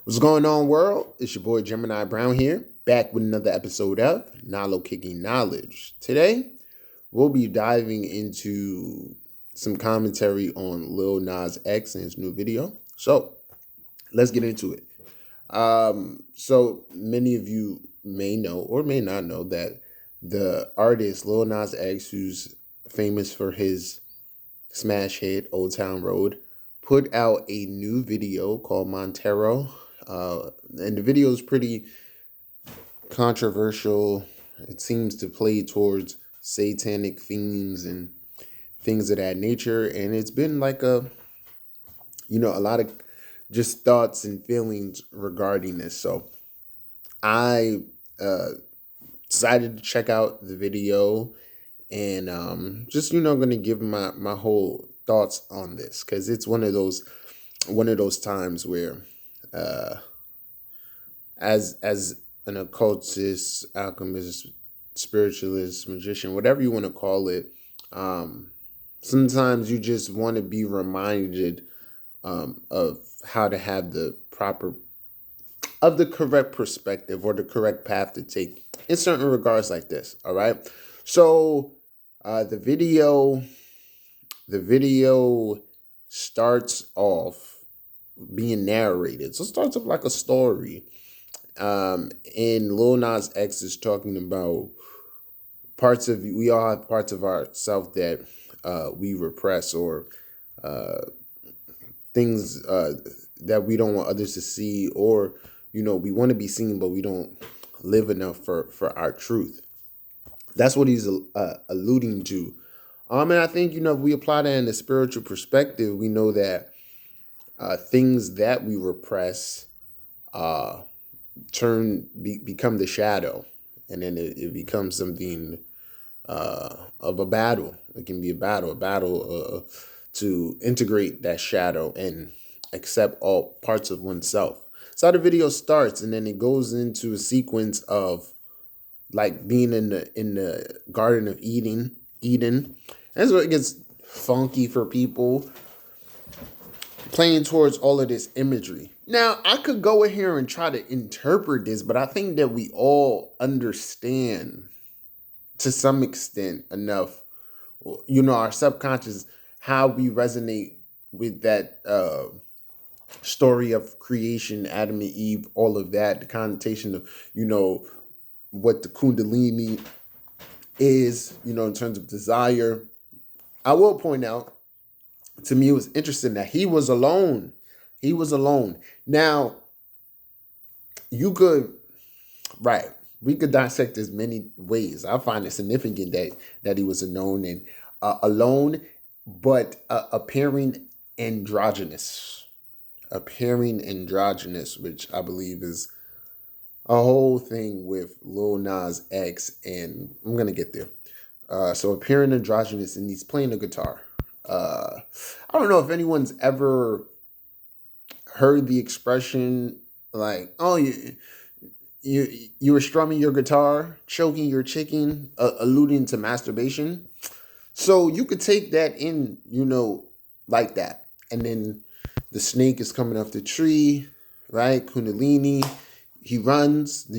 What's going on, world? It's your boy Gemini Brown here, back with another episode of Nalo Kicking Knowledge. Today, we'll be diving into some commentary on Lil Nas X and his new video. So, let's get into it. So many of you may know or may not know that the artist Lil Nas X, who's famous for his smash hit Old Town Road, put out a new video called Montero. And the video is pretty controversial. It seems to play towards satanic themes and things of that nature. And it's been like a lot of just thoughts and feelings regarding this. So I decided to check out the video and just going to give my whole thoughts on this, because it's one of those times where as an occultist, alchemist, spiritualist, magician, whatever you want to call it, sometimes you just want to be reminded of how to have the correct perspective or the correct path to take in certain regards like this. All right. So the video starts off being narrated. So it starts off like a story. And Lil Nas X is talking about we all have parts of ourselves that we repress, or things that we don't want others to see, or we want to be seen but we don't live enough for our truth. That's what he's alluding to. And I think if we apply that in a spiritual perspective, we know that things that we repress become the shadow, and then it becomes something of a battle. It can be a battle to integrate that shadow and accept all parts of oneself. So how the video starts, and then it goes into a sequence of like being in the Garden of Eden. That's where it gets funky for people, playing towards all of this imagery. Now, I could go in here and try to interpret this, but I think that we all understand to some extent enough, our subconscious, how we resonate with that story of creation, Adam and Eve, all of that, the connotation of, what the Kundalini is, in terms of desire. I will point out, to me, it was interesting that he was alone. He was alone. Now, we could dissect this many ways. I find it significant that he was alone, but appearing androgynous, which I believe is a whole thing with Lil Nas X, and I'm gonna get there. So appearing androgynous, and he's playing the guitar. I don't know if anyone's ever heard the expression like, "Oh, you were strumming your guitar, choking your chicken," alluding to masturbation. So you could take that in, like that, and then the snake is coming off the tree, right? Kundalini. He runs,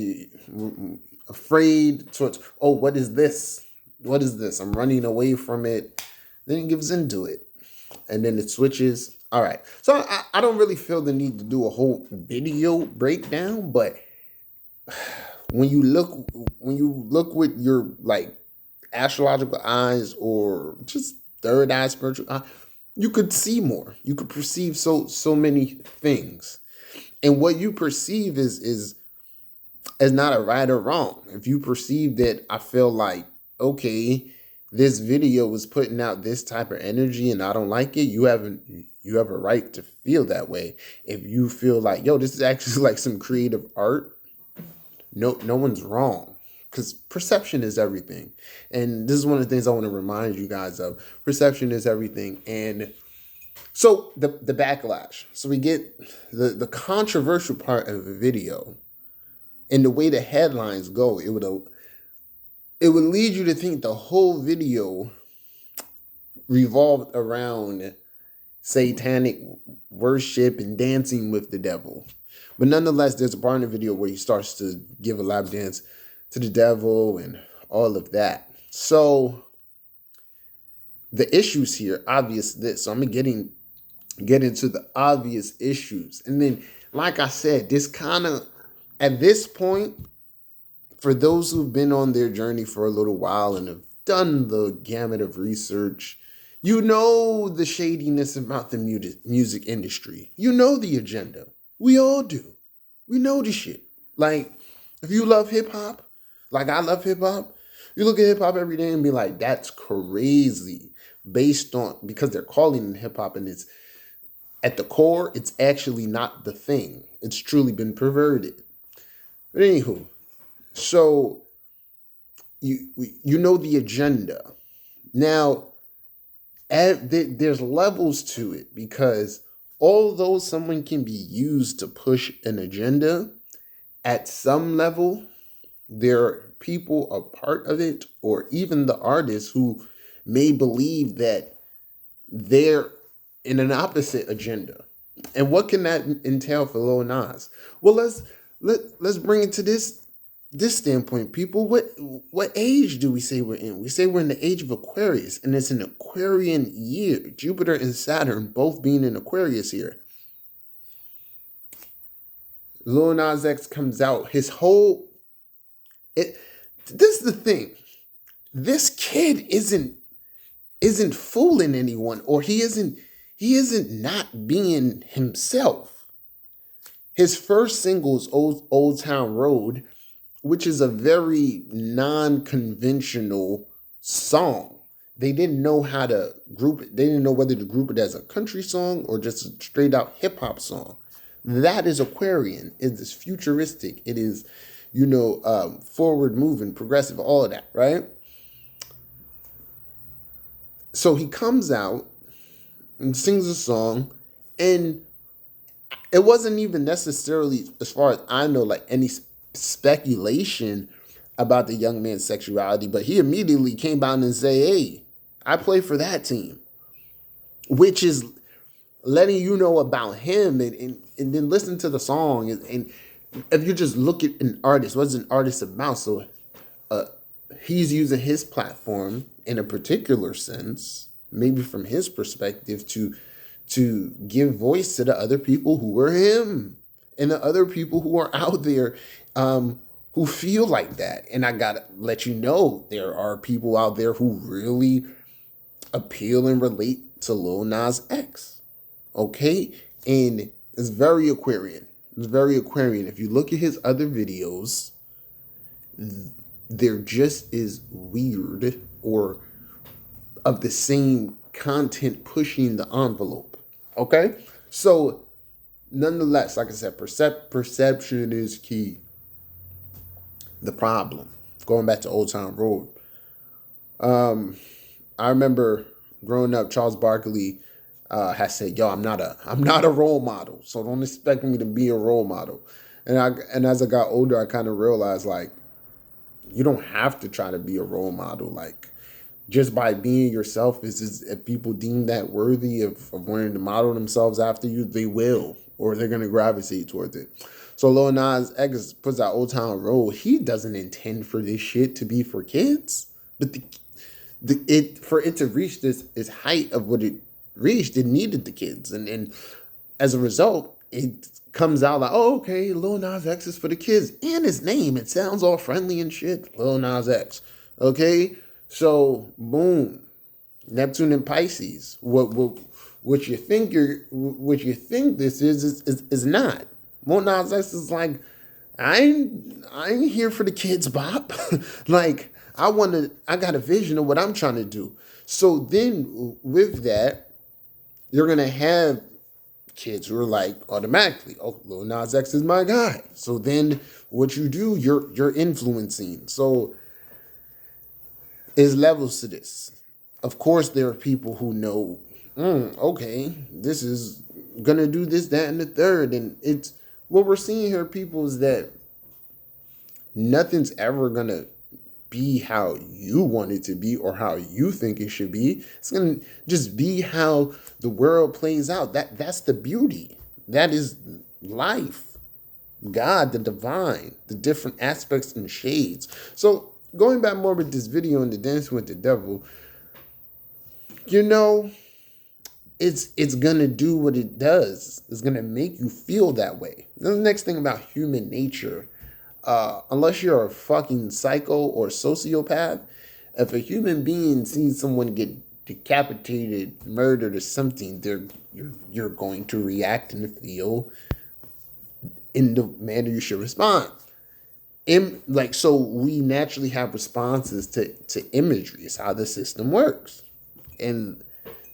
afraid towards, oh, what is this? What is this? I'm running away from it. Then he gives into it, and then it switches. All right. So I don't really feel the need to do a whole video breakdown, but when you look with your like astrological eyes, or just third eye, spiritual eye, you could see more. You could perceive so many things. And what you perceive is not a right or wrong. If you perceive that, I feel like, okay, this video was putting out this type of energy and I don't like it, you have a right to feel that way. If you feel like, yo, this is actually like some creative art, no one's wrong, because perception is everything. And this is one of the things I want to remind you guys of. Perception is everything. And so the backlash. So we get the controversial part of the video, and the way the headlines go, it would lead you to think the whole video revolved around satanic worship and dancing with the devil. But nonetheless, there's a part in the video where he starts to give a lap dance to the devil and all of that. So the issues here, obvious this. So I'm gonna get into the obvious issues. And then, like I said, this kind of, at this point, for those who've been on their journey for a little while and have done the gamut of research, you know the shadiness about the music industry. You know the agenda. We all do. We know the shit. Like, if you love hip hop, like I love hip hop, you look at hip hop every day and be like, that's crazy. Based on, because they're calling it hip hop, and it's at the core, it's actually not the thing. It's truly been perverted. But anywho, so you know the agenda. Now, there's levels to it, because although someone can be used to push an agenda, at some level, there are people a part of it, or even the artists, who may believe that they're in an opposite agenda. And what can that entail for Lil Nas? Well, let's bring it to this standpoint, people. What age do we say we're in? We say we're in the age of Aquarius, and it's an Aquarian year. Jupiter and Saturn both being in Aquarius here. Lil Nas X comes out. This is the thing. This kid isn't fooling anyone, or he isn't not being himself. His first single is Old Town Road, which is a very non-conventional song. They didn't know how to group it. They didn't know whether to group it as a country song or just a straight out hip hop song. That is Aquarian. It is futuristic. It is, forward moving, progressive, all of that, right? So he comes out and sings a song, and it wasn't even necessarily, as far as I know, like any speculation about the young man's sexuality, but he immediately came out and say, hey, I play for that team, which is letting you know about him, and then listen to the song. And if you just look at an artist, what's an artist about? So he's using his platform in a particular sense, maybe from his perspective, to give voice to the other people who were him, and the other people who are out there who feel like that. And I gotta let you know, there are people out there who really appeal and relate to Lil Nas X. Okay? And it's very Aquarian. It's very Aquarian. If you look at his other videos, they're just as weird, or of the same content, pushing the envelope. Okay? So, nonetheless, like I said, perception is key. The problem, going back to Old Town Road, I remember growing up, Charles Barkley has said, yo, I'm not a role model, so don't expect me to be a role model. And as I got older, I kind of realized, like, you don't have to try to be a role model. Like, just by being yourself, if people deem that worthy of wanting to model themselves after you, they will, or they're going to gravitate towards it. So Lil Nas X puts out Old Town Road. He doesn't intend for this shit to be for kids, but for it to reach this height of what it reached, it needed the kids, and as a result, it comes out like, oh, okay, Lil Nas X is for the kids, and his name, it sounds all friendly and shit, Lil Nas X. Okay, so boom, Neptune and Pisces. What you think this is not. Lil Nas X is like, I ain't here for the kids, Bob. Like, I got a vision of what I'm trying to do. So then with that, you're going to have kids who are like, automatically, oh, Lil Nas X is my guy. So then what you do, you're influencing. So there's levels to this. Of course, there are people who know, okay, this is going to do this, that, and the third. And it's what we're seeing here, people, is that nothing's ever going to be how you want it to be or how you think it should be. It's going to just be how the world plays out. That's the beauty. That is life. God, the divine, the different aspects and shades. So going back more with this video and the dancing with the devil, you know, it's gonna do what it does. It's gonna make you feel that way. The next thing about human nature, unless you're a fucking psycho or sociopath, if a human being sees someone get decapitated, murdered, or something, you're going to react and feel in the manner you should respond. So we naturally have responses to imagery. It's how the system works. And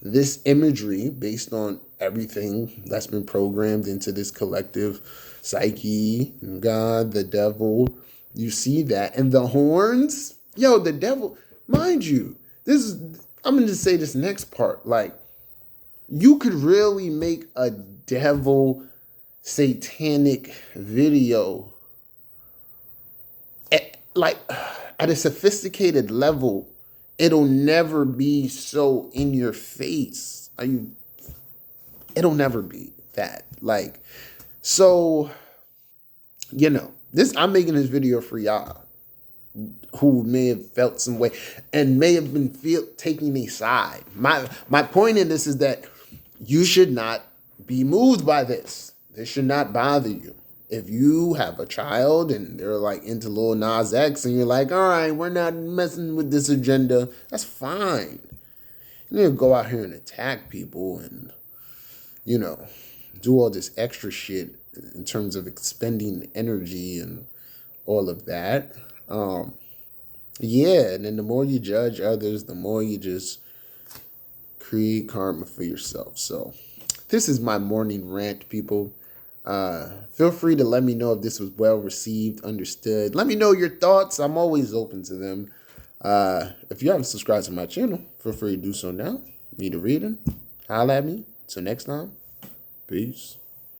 this imagery, based on everything that's been programmed into this collective psyche, God, the devil, you see that. And the horns, yo, the devil, mind you, I'm going to say this next part. Like, you could really make a devil satanic video at a sophisticated level. It'll never be so in your face. It'll never be that. Like, so, you know, I'm making this video for y'all who may have felt some way and may have been taking a side. My point in this is that you should not be moved by this. This should not bother you. If you have a child and they're like into Lil Nas X and you're like, all right, we're not messing with this agenda, that's fine. You need to go out here and attack people and, you know, do all this extra shit in terms of expending energy and all of that. Yeah, and then the more you judge others, the more you just create karma for yourself. So this is my morning rant, people. Feel free to let me know if this was well received, understood. Let me know your thoughts. I'm always open to them. If you haven't subscribed to my channel, feel free to do so now. Need a reading? Holla at me. Till next time. Peace.